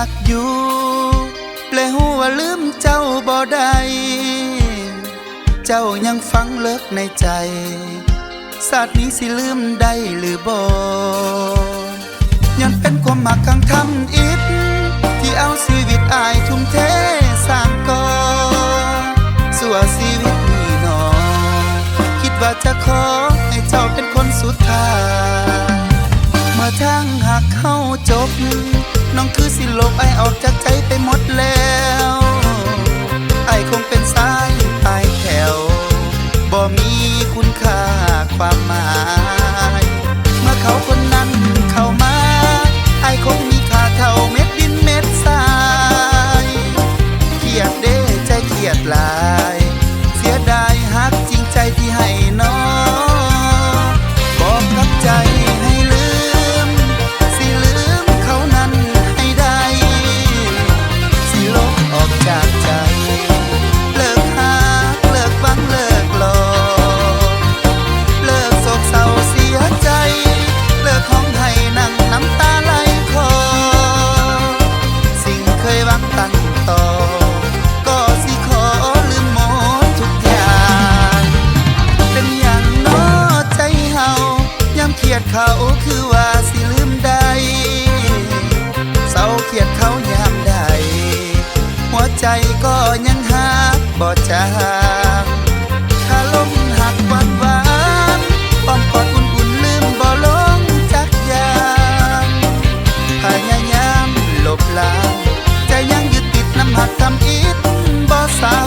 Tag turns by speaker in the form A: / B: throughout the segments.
A: กอยู่แปลหัวลืมเจ้าบ่ได้เจ้ายังฝังเลิกในใจศาสตร์นี้สิลืมได้หรือบ่ย้อนเป็นความมักข้างทำอิฐที่เอาชีวิตอายทุ่มเทสร้างก่อสัวชีวิตนี้หนอคิดว่าจะขอให้เจ้าเป็นคนสุดท้ายเมื่อทางหักเข้าจบน้องคือสิลบไอออกจากใจไปหมดแล้วไอคงเป็นสายปลายแถวบ่มีคุณค่าความหมายเมื่อเขาคนนั้นเข้ามาไอคงมีค่าเท่าเม็ดดินเม็ดทรายเครียดเด้ใจเครียดหลายเสียดายฮักจริงใจที่ให้น้องบอกกับใจให้ลืมสิลืมเขานั้นให้ได้สิลบออกจากใจเลิกหาเลิกฟังเลิกหลอกเลิกโศกเศร้าเสียใจเลิกห้องให้นั่งน้ำตาไหลคอสิ่งเคยหวังตั้งต่อก็สิขอลืมหมดทุกอย่างเป็นอย่างน้อใจเฮายามเครียดเขาคือว่าสิลืมได้เศร้าเครียดเขายามใดหัวใจก็ยังหักบ่จางถ้าลมหักหวานหวานอ้อมกอดอุ่นๆลืมบ่ลงจักอย่างพยายามลบล้างใจยังยึดติดน้ำหักทำอิฐบ่เศร้า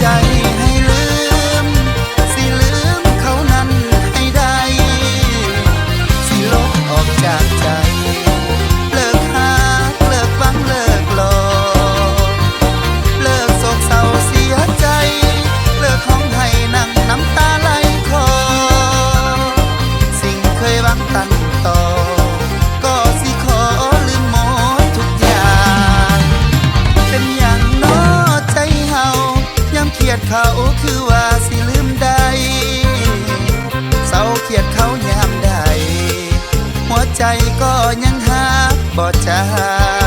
A: ใจให้ลืมสิลืมเขานั้นให้ได้สิลบออกจากใจเลิกหาเลิกฟังเลิกหลอกเลิกโศกเศร้าเสียใจเลิกห้องให้นั่งน้ำตาไหลคอสิ่งเคยหวังตั้งต่อก็สิขอลืมหมดทุกอย่างเป็นอย่างน้อใจเฮายามเครียดเขาคือว่าสิลืมได้เศร้าเครียดเขายามใดหัวใจก็ยังหักบ่จาง